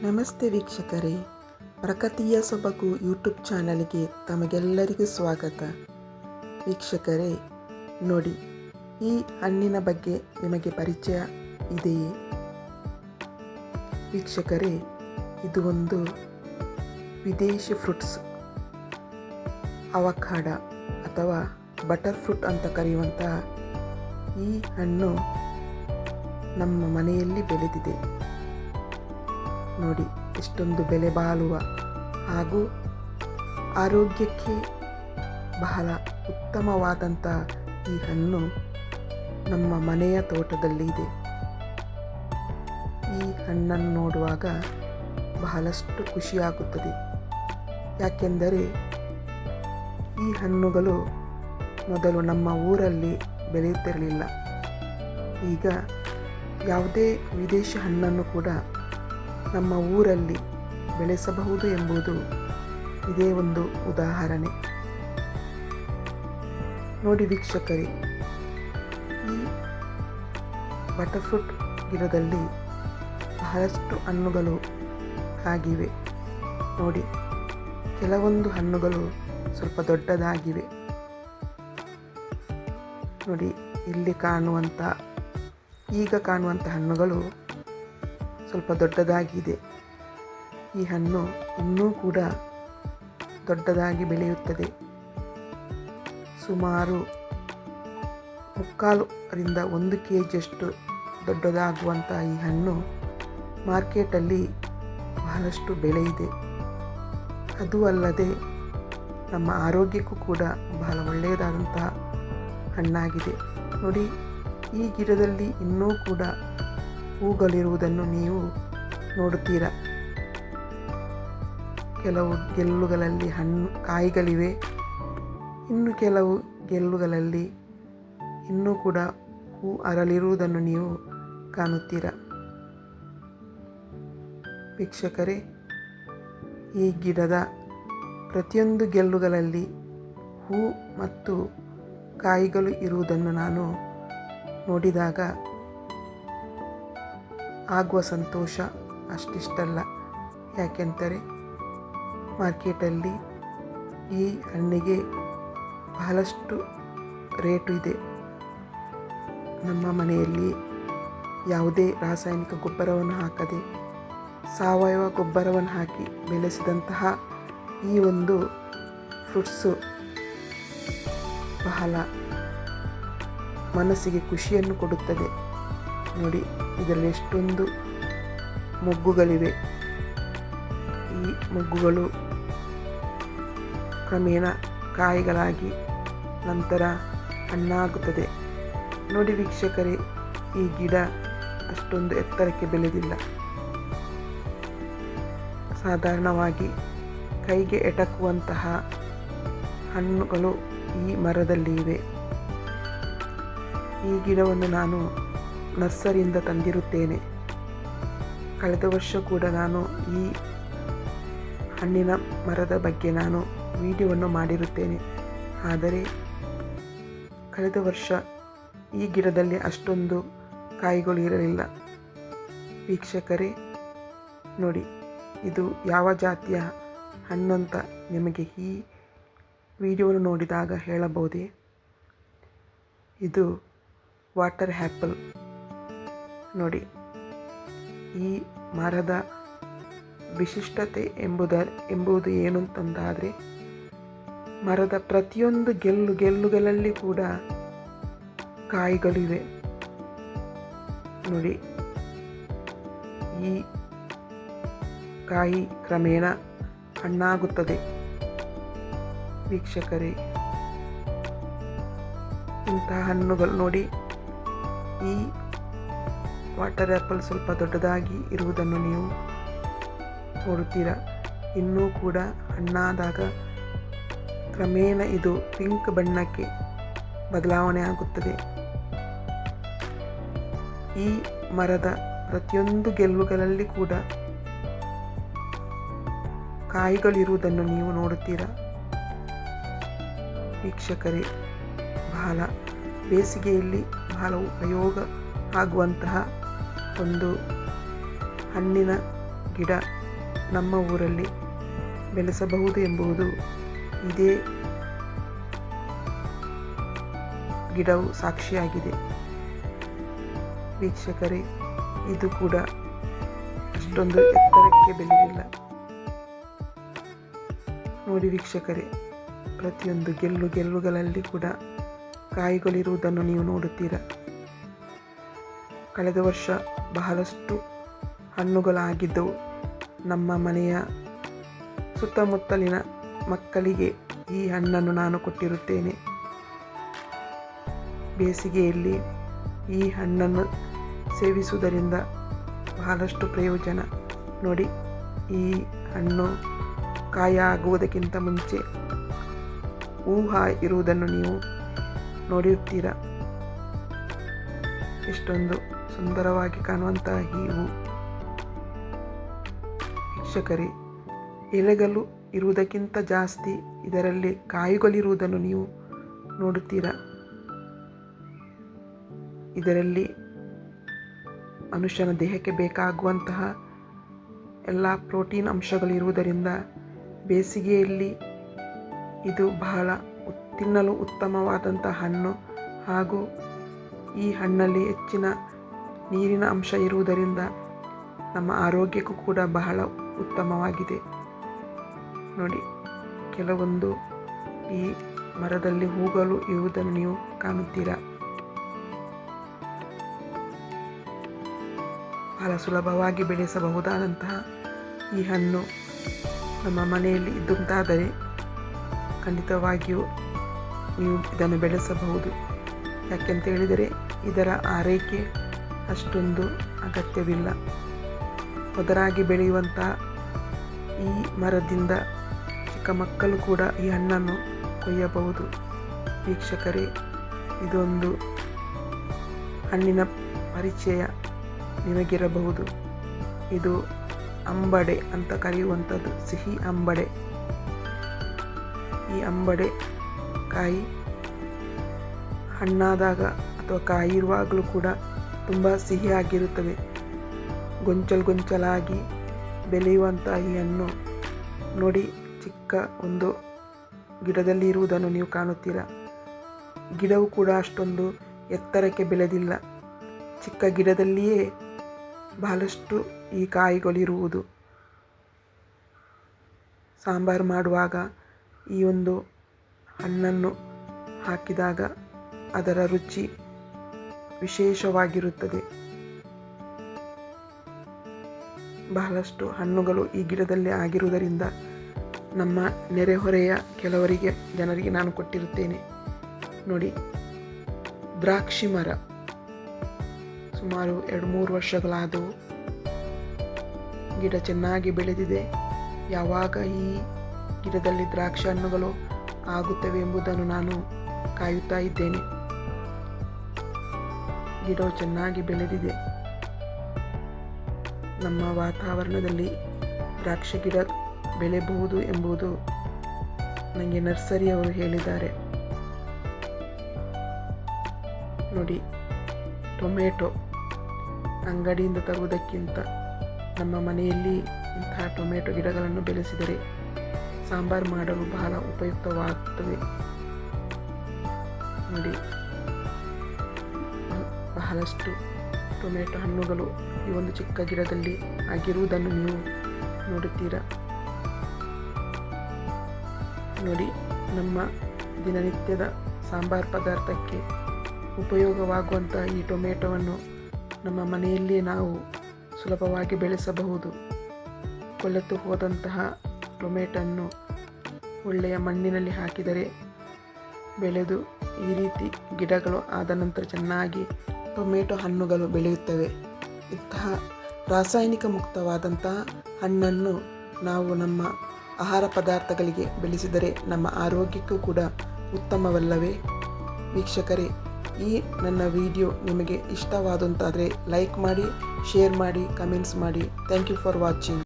ನಮಸ್ತೆ ವೀಕ್ಷಕರೇ, ಪ್ರಕೃತಿಯ ಸೊಬಗು ಯೂಟ್ಯೂಬ್ ಚಾನಲ್ಗೆ ತಮಗೆಲ್ಲರಿಗೂ ಸ್ವಾಗತ. ವೀಕ್ಷಕರೇ ನೋಡಿ, ಈ ಹಣ್ಣಿನ ಬಗ್ಗೆ ನಿಮಗೆ ಪರಿಚಯ ಇದೆಯೇ? ವೀಕ್ಷಕರೇ, ಇದು ಒಂದು ವಿದೇಶಿ ಫ್ರೂಟ್ಸ್, ಅವಕಾಡ ಅಥವಾ ಬಟರ್ ಫ್ರೂಟ್ ಅಂತ ಕರೆಯುವಂಥ ಈ ಹಣ್ಣು ನಮ್ಮ ಮನೆಯಲ್ಲಿ ಬೆಳೆದಿದೆ. ನೋಡಿ, ಎಷ್ಟೊಂದು ಬೆಲೆ ಬಾಳುವ ಹಾಗೂ ಆರೋಗ್ಯಕ್ಕೆ ಬಹಳ ಉತ್ತಮವಾದಂಥ ಈ ಹಣ್ಣು ನಮ್ಮ ಮನೆಯ ತೋಟದಲ್ಲಿ ಇದೆ. ಈ ಹಣ್ಣನ್ನು ನೋಡುವಾಗ ಬಹಳಷ್ಟು ಖುಷಿಯಾಗುತ್ತದೆ. ಯಾಕೆಂದರೆ ಈ ಹಣ್ಣುಗಳು ಮೊದಲು ನಮ್ಮ ಊರಲ್ಲಿ ಬೆಳೆಯುತ್ತಿರಲಿಲ್ಲ. ಈಗ ಯಾವುದೇ ವಿದೇಶಿ ಹಣ್ಣನ್ನು ಕೂಡ ನಮ್ಮ ಊರಲ್ಲಿ ಬೆಳೆಸಬಹುದು ಎಂಬುದು ಇದೇ ಒಂದು ಉದಾಹರಣೆ. ನೋಡಿ ವೀಕ್ಷಕರೇ, ಈ ಬಟರ್ ಫ್ರೂಟ್ ಗಿಡದಲ್ಲಿ ಬಹಳಷ್ಟು ಹಣ್ಣುಗಳು ಆಗಿವೆ. ನೋಡಿ, ಕೆಲವೊಂದು ಹಣ್ಣುಗಳು ಸ್ವಲ್ಪ ದೊಡ್ಡದಾಗಿವೆ. ನೋಡಿ, ಇಲ್ಲಿ ಈಗ ಕಾಣುವಂಥ ಹಣ್ಣುಗಳು ಸ್ವಲ್ಪ ದೊಡ್ಡದಾಗಿದೆ. ಈ ಹಣ್ಣು ಇನ್ನೂ ಕೂಡ ದೊಡ್ಡದಾಗಿ ಬೆಳೆಯುತ್ತದೆ. ಸುಮಾರು 1/4 kg ದೊಡ್ಡದಾಗುವಂಥ ಈ ಹಣ್ಣು ಮಾರ್ಕೆಟಲ್ಲಿ ಬಹಳಷ್ಟು ಬೆಲೆ ಇದೆ. ಅದು ಅಲ್ಲದೆ ನಮ್ಮ ಆರೋಗ್ಯಕ್ಕೂ ಕೂಡ ಬಹಳ ಒಳ್ಳೆಯದಾದಂಥ ಹಣ್ಣಾಗಿದೆ. ನೋಡಿ, ಈ ಗಿಡದಲ್ಲಿ ಇನ್ನೂ ಕೂಡ ಹೂಗಳಿರುವುದನ್ನು ನೀವು ನೋಡುತ್ತೀರಾ. ಕೆಲವು ಗೆಲ್ಲುಗಳಲ್ಲಿ ಕಾಯಿಗಳಿವೆ, ಇನ್ನು ಕೆಲವು ಗೆಲ್ಲುಗಳಲ್ಲಿ ಇನ್ನೂ ಕೂಡ ಹೂ ಅರಳಿರುವುದನ್ನು ನೀವು ಕಾಣುತ್ತೀರಾ. ವೀಕ್ಷಕರೇ, ಈ ಗಿಡದ ಪ್ರತಿಯೊಂದು ಗೆಲ್ಲುಗಳಲ್ಲಿ ಹೂ ಮತ್ತು ಕಾಯಿಗಳು ಇರುವುದನ್ನು ನಾನು ನೋಡಿದಾಗ ಆಗುವ ಸಂತೋಷ ಅಷ್ಟಿಷ್ಟಲ್ಲ. ಯಾಕೆಂದರೆ ಮಾರ್ಕೆಟಲ್ಲಿ ಈ ಹಣ್ಣಿಗೆ ಬಹಳಷ್ಟು ರೇಟು ಇದೆ. ನಮ್ಮ ಮನೆಯಲ್ಲಿ ಯಾವುದೇ ರಾಸಾಯನಿಕ ಗೊಬ್ಬರವನ್ನು ಹಾಕದೆ ಸಾವಯವ ಗೊಬ್ಬರವನ್ನು ಹಾಕಿ ಬೆಳೆಸಿದಂತಹ ಈ ಒಂದು ಫ್ರೂಟ್ಸು ಬಹಳ ಮನಸ್ಸಿಗೆ ಖುಷಿಯನ್ನು ಕೊಡುತ್ತದೆ. ನೋಡಿ, ಇದರಲ್ಲಿ ಎಷ್ಟೊಂದು ಮೊಗ್ಗುಗಳಿವೆ. ಈ ಮೊಗ್ಗುಗಳು ಕ್ರಮೇಣ ಕಾಯಿಗಳಾಗಿ ನಂತರ ಹಣ್ಣಾಗುತ್ತದೆ. ನೋಡಿ ವೀಕ್ಷಕರೇ, ಈ ಗಿಡ ಅಷ್ಟೊಂದು ಎತ್ತರಕ್ಕೆ ಬೆಳೆದಿಲ್ಲ. ಸಾಧಾರಣವಾಗಿ ಕೈಗೆ ಎಟಕುವಂತಹ ಹಣ್ಣುಗಳು ಈ ಮರದಲ್ಲಿ ಇವೆ. ಈ ಗಿಡವನ್ನು ನಾನು ನರ್ಸರಿಯಿಂದ ತಂದಿರುತ್ತೇನೆ. ಕಳೆದ ವರ್ಷ ಕೂಡ ನಾನು ಈ ಹಣ್ಣಿನ ಮರದ ಬಗ್ಗೆ ನಾನು ವಿಡಿಯೋವನ್ನು ಮಾಡಿರುತ್ತೇನೆ. ಆದರೆ ಕಳೆದ ವರ್ಷ ಈ ಗಿಡದಲ್ಲಿ ಅಷ್ಟೊಂದು ಕಾಯಿಗಳು ಇರಲಿಲ್ಲ. ವೀಕ್ಷಕರೇ ನೋಡಿ, ಇದು ಯಾವ ಜಾತಿಯ ಹಣ್ಣು ಅಂತ ನಿಮಗೆ ಈ ವಿಡಿಯೋವನ್ನು ನೋಡಿದಾಗ ಹೇಳಬಹುದೇ? ಇದು ವಾಟರ್ ಆ್ಯಪಲ್. ನೋಡಿ, ಈ ಮರದ ವಿಶಿಷ್ಟತೆ ಎಂಬುದು ಏನು ಅಂತಂದಾದರೆ, ಮರದ ಪ್ರತಿಯೊಂದು ಗೆಲ್ಲುಗಳಲ್ಲಿ ಕೂಡ ಕಾಯಿಗಳಿವೆ. ನೋಡಿ, ಈ ಕಾಯಿ ಕ್ರಮೇಣ ಹಣ್ಣಾಗುತ್ತದೆ. ವೀಕ್ಷಕರೇ, ಇಂತಹ ಹಣ್ಣುಗಳು ನೋಡಿ, ಈ ವಾಟರ್ ಆ್ಯಪಲ್ ಸ್ವಲ್ಪ ದೊಡ್ಡದಾಗಿ ಇರುವುದನ್ನು ನೀವು ನೋಡುತ್ತೀರಾ. ಇನ್ನೂ ಕೂಡ ಹಣ್ಣಾದಾಗ ಕ್ರಮೇಣ ಇದು ಪಿಂಕ್ ಬಣ್ಣಕ್ಕೆ ಬದಲಾವಣೆ ಆಗುತ್ತದೆ. ಈ ಮರದ ಪ್ರತಿಯೊಂದು ಗೆಲ್ಲುಗಳಲ್ಲಿ ಕೂಡ ಕಾಯಿಗಳಿರುವುದನ್ನು ನೀವು ನೋಡುತ್ತೀರಾ. ವೀಕ್ಷಕರೇ, ಬಹಳ ಬೇಸಿಗೆಯಲ್ಲಿ ಬಹಳ ಉಪಯೋಗ ಆಗುವಂತಹ ಒಂದು ಹಣ್ಣಿನ ಗಿಡ ನಮ್ಮ ಊರಲ್ಲಿ ಬೆಳೆಸಬಹುದು ಎಂಬುದು ಇದೇ ಗಿಡವು ಸಾಕ್ಷಿಯಾಗಿದೆ. ವೀಕ್ಷಕರೇ, ಇದು ಕೂಡ ಅಷ್ಟೊಂದು ಎತ್ತರಕ್ಕೆ ಬೆಳೆದಿಲ್ಲ. ನೋಡಿ ವೀಕ್ಷಕರೇ, ಪ್ರತಿಯೊಂದು ಗೆಲ್ಲುಗಳಲ್ಲಿ ಕೂಡ ಕಾಯಿಗಳಿರುವುದನ್ನು ನೀವು ನೋಡುತ್ತೀರಾ. ಕಳೆದ ವರ್ಷ ಬಹಳಷ್ಟು ಹಣ್ಣುಗಳಾಗಿದ್ದವು. ನಮ್ಮ ಮನೆಯ ಸುತ್ತಮುತ್ತಲಿನ ಮಕ್ಕಳಿಗೆ ಈ ಹಣ್ಣನ್ನು ನಾನು ಕೊಟ್ಟಿರುತ್ತೇನೆ. ಬೇಸಿಗೆಯಲ್ಲಿ ಈ ಹಣ್ಣನ್ನು ಸೇವಿಸುವುದರಿಂದ ಬಹಳಷ್ಟು ಪ್ರಯೋಜನ. ನೋಡಿ, ಈ ಹಣ್ಣು ಕಾಯ ಆಗುವುದಕ್ಕಿಂತ ಮುಂಚೆ ಹೂವು ಇರುವುದನ್ನು ನೀವು ನೋಡಿರ್ತೀರ. ಎಷ್ಟೊಂದು ಸುಂದರವಾಗಿ ಕಾಣುವಂತಹ ಈ ಹೂ. ವೀಕ್ಷಕರೇ, ಎಲೆಗಳು ಇರುವುದಕ್ಕಿಂತ ಜಾಸ್ತಿ ಇದರಲ್ಲಿ ಕಾಯಿಗಳಿರುವುದನ್ನು ನೀವು ನೋಡುತ್ತೀರಾ. ಇದರಲ್ಲಿ ಮನುಷ್ಯನ ದೇಹಕ್ಕೆ ಬೇಕಾಗುವಂತಹ ಎಲ್ಲ ಪ್ರೋಟೀನ್ ಅಂಶಗಳಿರುವುದರಿಂದ ಬೇಸಿಗೆಯಲ್ಲಿ ಇದು ಬಹಳ ತಿನ್ನಲು ಉತ್ತಮವಾದಂಥ ಹಣ್ಣು. ಹಾಗೂ ಈ ಹಣ್ಣಲ್ಲಿ ಹೆಚ್ಚಿನ ನೀರಿನ ಅಂಶ ಇರುವುದರಿಂದ ನಮ್ಮ ಆರೋಗ್ಯಕ್ಕೂ ಕೂಡ ಬಹಳ ಉತ್ತಮವಾಗಿದೆ. ನೋಡಿ, ಕೆಲವೊಂದು ಈ ಮರದಲ್ಲಿ ಹೂಗಳು ಇರುವುದನ್ನು ನೀವು ಕಾಣುತ್ತೀರಾ. ಬಹಳ ಸುಲಭವಾಗಿ ಬೆಳೆಸಬಹುದಾದಂತಹ ಈ ಹಣ್ಣು ನಮ್ಮ ಮನೆಯಲ್ಲಿ ಇದ್ದಂತಾದರೆ ಖಂಡಿತವಾಗಿಯೂ ನೀವು ಇದನ್ನು ಬೆಳೆಸಬಹುದು. ಯಾಕೆಂತ ಹೇಳಿದರೆ ಇದರ ಆರೈಕೆ ಅಷ್ಟೊಂದು ಅಗತ್ಯವಿಲ್ಲ. ಹೊದರಾಗಿ ಬೆಳೆಯುವಂಥ ಈ ಮರದಿಂದ ಚಿಕ್ಕ ಮಕ್ಕಳು ಕೂಡ ಈ ಹಣ್ಣನ್ನು ಕೊಯ್ಯಬಹುದು. ವೀಕ್ಷಕರೇ, ಇದೊಂದು ಹಣ್ಣಿನ ಪರಿಚಯ ನಿಮಗಿರಬಹುದು. ಇದು ಅಂಬಡೆ ಅಂತ ಕರೆಯುವಂಥದ್ದು, ಸಿಹಿ ಅಂಬಡೆ. ಈ ಅಂಬಡೆ ಕಾಯಿ ಹಣ್ಣಾದಾಗ ಅಥವಾ ಕಾಯಿ ಇರುವಾಗಲೂ ಕೂಡ ತುಂಬ ಸಿಹಿಯಾಗಿರುತ್ತವೆ. ಗೊಂಚಲಾಗಿ ಬೆಳೆಯುವಂಥ ಈ ಹಣ್ಣು ನೋಡಿ, ಚಿಕ್ಕ ಒಂದು ಗಿಡದಲ್ಲಿ ಇರುವುದನ್ನು ನೀವು ಕಾಣುತ್ತೀರಾ. ಗಿಡವು ಕೂಡ ಅಷ್ಟೊಂದು ಎತ್ತರಕ್ಕೆ ಬೆಳೆದಿಲ್ಲ. ಚಿಕ್ಕ ಗಿಡದಲ್ಲಿಯೇ ಬಹಳಷ್ಟು ಈ ಕಾಯಿಗಳಿರುವುದು. ಸಾಂಬಾರು ಮಾಡುವಾಗ ಈ ಒಂದು ಹಣ್ಣನ್ನು ಹಾಕಿದಾಗ ಅದರ ರುಚಿ ವಿಶೇಷವಾಗಿರುತ್ತದೆ. ಬಹಳಷ್ಟು ಹಣ್ಣುಗಳು ಈ ಗಿಡದಲ್ಲಿ ಆಗಿರುವುದರಿಂದ ನಮ್ಮ ನೆರೆಹೊರೆಯ ಜನರಿಗೆ ನಾನು ಕೊಟ್ಟಿರುತ್ತೇನೆ. ನೋಡಿ, ದ್ರಾಕ್ಷಿ ಮರ ಸುಮಾರು 2-3 ವರ್ಷಗಳಾದವು. ಗಿಡ ಚೆನ್ನಾಗಿ ಬೆಳೆದಿದೆ. ಯಾವಾಗ ಈ ಗಿಡದಲ್ಲಿ ದ್ರಾಕ್ಷಿ ಹಣ್ಣುಗಳು ಆಗುತ್ತವೆ ಎಂಬುದನ್ನು ನಾನು ಕಾಯುತ್ತಾ ಇದ್ದೇನೆ. ಗಿಡವು ಚೆನ್ನಾಗಿ ಬೆಳೆದಿದೆ. ನಮ್ಮ ವಾತಾವರಣದಲ್ಲಿ ದ್ರಾಕ್ಷಿ ಗಿಡ ಬೆಳೆಯಬಹುದು ಎಂಬುದು ನನಗೆ ನರ್ಸರಿಯವರು ಹೇಳಿದ್ದಾರೆ. ನೋಡಿ, ಟೊಮೆಟೊ ಅಂಗಡಿಯಿಂದ ತರುವುದಕ್ಕಿಂತ ನಮ್ಮ ಮನೆಯಲ್ಲಿ ಇಂತಹ ಟೊಮೆಟೊ ಗಿಡಗಳನ್ನು ಬೆಳೆಸಿದರೆ ಸಾಂಬಾರು ಮಾಡಲು ಬಹಳ ಉಪಯುಕ್ತವಾಗುತ್ತದೆ. ನೋಡಿ, ಬಹಳಷ್ಟು ಟೊಮೆಟೊ ಹಣ್ಣುಗಳು ಈ ಒಂದು ಚಿಕ್ಕ ಗಿಡದಲ್ಲಿ ಆಗಿರುವುದನ್ನು ನೀವು ನೋಡುತ್ತೀರಾ. ನೋಡಿ, ನಮ್ಮ ದಿನನಿತ್ಯದ ಸಾಂಬಾರು ಪದಾರ್ಥಕ್ಕೆ ಉಪಯೋಗವಾಗುವಂಥ ಈ ಟೊಮೆಟೊವನ್ನು ನಮ್ಮ ಮನೆಯಲ್ಲಿಯೇ ನಾವು ಸುಲಭವಾಗಿ ಬೆಳೆಸಬಹುದು. ಕೊಳೆತು ಹೋದಂತಹ ಟೊಮೆಟೊನ್ನು ಒಳ್ಳೆಯ ಮಣ್ಣಿನಲ್ಲಿ ಹಾಕಿದರೆ ಬೆಳೆದು ಈ ರೀತಿ ಗಿಡಗಳು ಆದ ನಂತರ ಚೆನ್ನಾಗಿ ಟೊಮೆಟೊ ಹಣ್ಣುಗಳು ಬೆಳೆಯುತ್ತವೆ. ಇಂತಹ ರಾಸಾಯನಿಕ ಮುಕ್ತವಾದಂತಹ ಹಣ್ಣನ್ನು ನಾವು ನಮ್ಮ ಆಹಾರ ಪದಾರ್ಥಗಳಿಗೆ ಬೆಳೆಸಿದರೆ ನಮ್ಮ ಆರೋಗ್ಯಕ್ಕೂ ಕೂಡ ಉತ್ತಮವಲ್ಲವೇ? ವೀಕ್ಷಕರೇ, ಈ ನನ್ನ ವಿಡಿಯೋ ನಿಮಗೆ ಇಷ್ಟವಾದಂತಾದರೆ ಲೈಕ್ ಮಾಡಿ, ಶೇರ್ ಮಾಡಿ, ಕಮೆಂಟ್ಸ್ ಮಾಡಿ. Thank you for watching.